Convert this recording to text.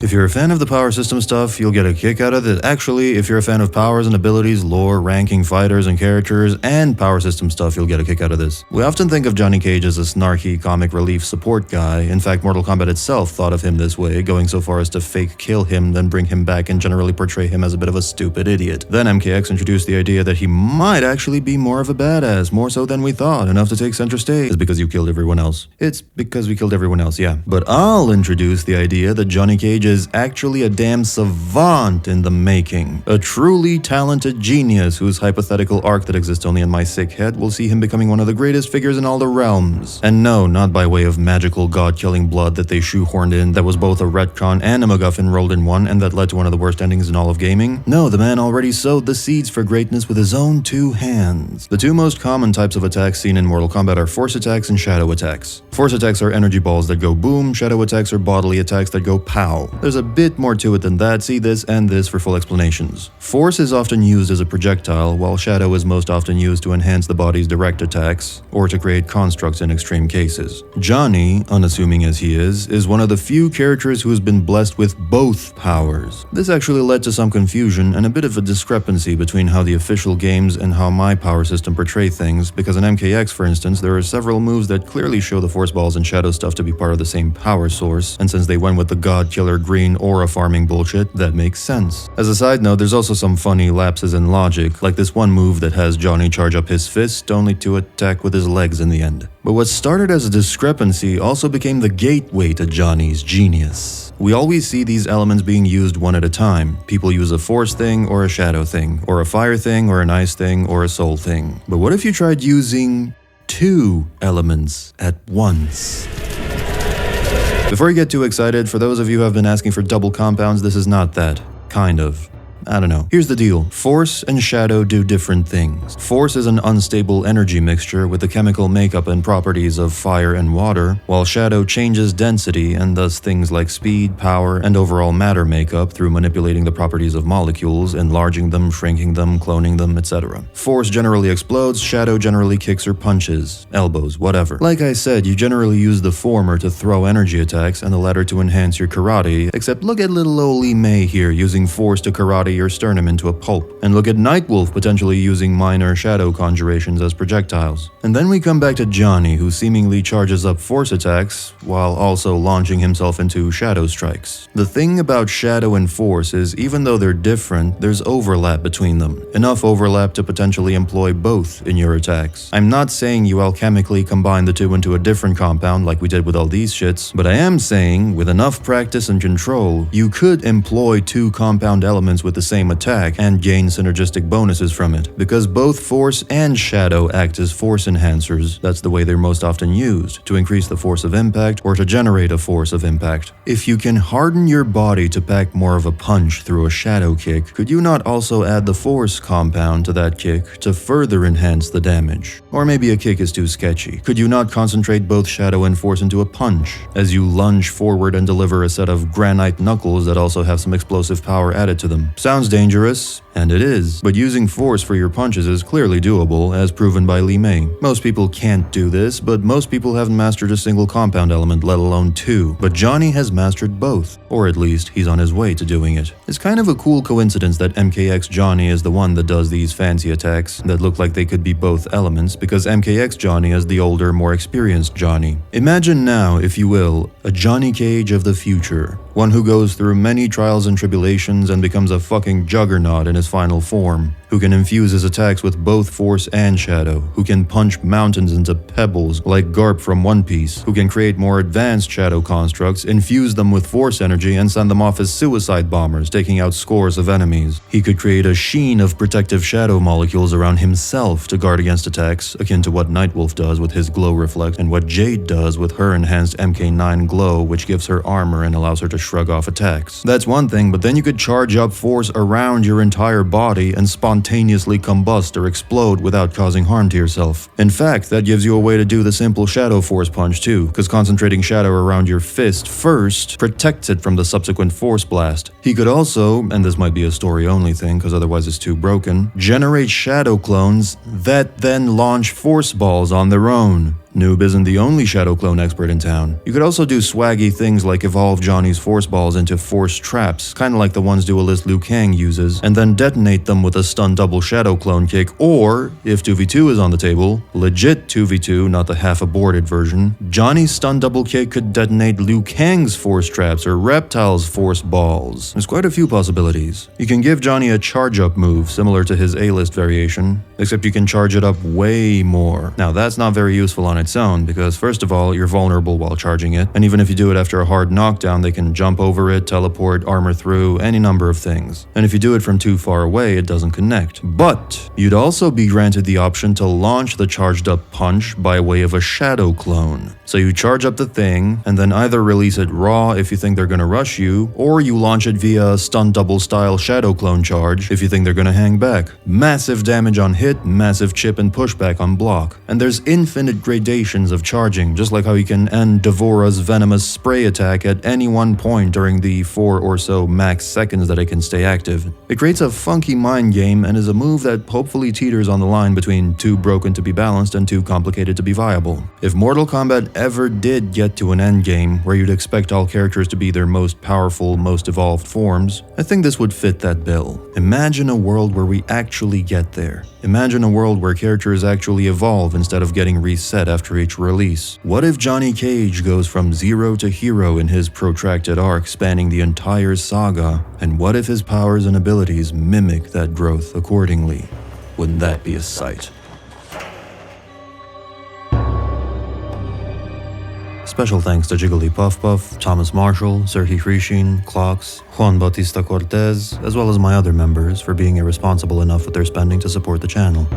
If you're a fan of the power system stuff, you'll get a kick out of it. Actually, if you're a fan of powers and abilities, lore, ranking fighters and characters, and power system stuff, you'll get a kick out of this. We often think of Johnny Cage as a snarky comic relief support guy. In fact, Mortal Kombat itself thought of him this way, going so far as to fake kill him, then bring him back and generally portray him as a bit of a stupid idiot. Then MKX introduced the idea that he might actually be more of a badass, more so than we thought, enough to take center stage. It's because you killed everyone else. It's because we killed everyone else, yeah. But I'll introduce the idea that Johnny Cage is actually a damn savant in the making. A truly talented genius whose hypothetical arc that exists only in my sick head will see him becoming one of the greatest figures in all the realms. And no, not by way of magical god-killing blood that they shoehorned in that was both a retcon and a MacGuffin rolled in one and that led to one of the worst endings in all of gaming. No, the man already sowed the seeds for greatness with his own two hands. The two most common types of attacks seen in Mortal Kombat are force attacks and shadow attacks. Force attacks are energy balls that go boom, shadow attacks are bodily attacks that go pow. There's a bit more to it than that, see this and this for full explanations. Force is often used as a projectile, while shadow is most often used to enhance the body's direct attacks, or to create constructs in extreme cases. Johnny, unassuming as he is one of the few characters who has been blessed with both powers. This actually led to some confusion and a bit of a discrepancy between how the official games and how my power system portray things, because in MKX, for instance, there are several moves that clearly show the force balls and shadow stuff to be part of the same power source, and since they went with the god killer green aura farming bullshit, that makes sense. As a side note, there's also some funny lapses in logic, like this one move that has Johnny charge up his fist only to attack with his legs in the end. But what started as a discrepancy also became the gateway to Johnny's genius. We always see these elements being used one at a time. People use a force thing or a shadow thing, or a fire thing or an ice thing or a soul thing. But what if you tried using two elements at once? Before you get too excited, for those of you who have been asking for double compounds, this is not that. Kind of. I don't know. Here's the deal. Force and shadow do different things. Force is an unstable energy mixture with the chemical makeup and properties of fire and water, while shadow changes density and thus things like speed, power, and overall matter makeup through manipulating the properties of molecules, enlarging them, shrinking them, cloning them, etc. Force generally explodes, shadow generally kicks or punches, elbows, whatever. Like I said, you generally use the former to throw energy attacks and the latter to enhance your karate, except look at little old Lee May here using force to karate your sternum into a pulp. And look at Nightwolf potentially using minor shadow conjurations as projectiles. And then we come back to Johnny, who seemingly charges up force attacks while also launching himself into shadow strikes. The thing about shadow and force is even though they're different, there's overlap between them. Enough overlap to potentially employ both in your attacks. I'm not saying you alchemically combine the two into a different compound like we did with all these shits, but I am saying with enough practice and control, you could employ two compound elements with the same attack and gain synergistic bonuses from it. Because both force and shadow act as force enhancers, that's the way they're most often used, to increase the force of impact or to generate a force of impact. If you can harden your body to pack more of a punch through a shadow kick, could you not also add the force compound to that kick to further enhance the damage? Or maybe a kick is too sketchy. Could you not concentrate both shadow and force into a punch, as you lunge forward and deliver a set of granite knuckles that also have some explosive power added to them? Sounds dangerous, and it is, but using force for your punches is clearly doable, as proven by Lee May. Most people can't do this, but most people haven't mastered a single compound element, let alone two. But Johnny has mastered both, or at least he's on his way to doing it. It's kind of a cool coincidence that MKX Johnny is the one that does these fancy attacks that look like they could be both elements, because MKX Johnny is the older, more experienced Johnny. Imagine now, if you will, a Johnny Cage of the future. One who goes through many trials and tribulations and becomes a fucking juggernaut in his final form, who can infuse his attacks with both force and shadow, who can punch mountains into pebbles like Garp from One Piece, who can create more advanced shadow constructs, infuse them with force energy, and send them off as suicide bombers, taking out scores of enemies. He could create a sheen of protective shadow molecules around himself to guard against attacks, akin to what Nightwolf does with his glow reflect, and what Jade does with her enhanced MK9 glow, which gives her armor and allows her to shrug off attacks. That's one thing, but then you could charge up force around your entire body and spontaneously combust or explode without causing harm to yourself. In fact, that gives you a way to do the simple shadow force punch too, because concentrating shadow around your fist first protects it from the subsequent force blast. He could also, and this might be a story only thing because otherwise it's too broken, generate shadow clones that then launch force balls on their own. Noob isn't the only Shadow Clone expert in town. You could also do swaggy things like evolve Johnny's Force Balls into Force Traps, kinda like the ones Duelist Liu Kang uses, and then detonate them with a stun double Shadow Clone kick, or, if 2v2 is on the table, legit 2v2, not the half-aborted version, Johnny's stun double kick could detonate Liu Kang's Force Traps or Reptile's Force Balls. There's quite a few possibilities. You can give Johnny a charge-up move, similar to his A-list variation, except you can charge it up way more. Now that's not very useful on its own, because first of all, you're vulnerable while charging it, and even if you do it after a hard knockdown, they can jump over it, teleport, armor through, any number of things. And if you do it from too far away, it doesn't connect. But you'd also be granted the option to launch the charged up punch by way of a Shadow Clone. So you charge up the thing, and then either release it raw if you think they're gonna rush you, or you launch it via a stun double style Shadow Clone charge if you think they're gonna hang back. Massive damage on hit, massive chip and pushback on block. And there's infinite gradations of charging, just like how you can end Devora's venomous spray attack at any one point during the 4 or so max seconds that it can stay active. It creates a funky mind game and is a move that hopefully teeters on the line between too broken to be balanced and too complicated to be viable. If Mortal Kombat ever did get to an endgame where you'd expect all characters to be their most powerful, most evolved forms, I think this would fit that bill. Imagine a world where we actually get there. Imagine a world where characters actually evolve instead of getting reset after each release. What if Johnny Cage goes from zero to hero in his protracted arc spanning the entire saga? And what if his powers and abilities mimic that growth accordingly? Wouldn't that be a sight? Special thanks to Jigglypuff, Thomas Marshall, Serhi Hrishin, Clocks, Juan Bautista Cortez, as well as my other members for being irresponsible enough with their spending to support the channel.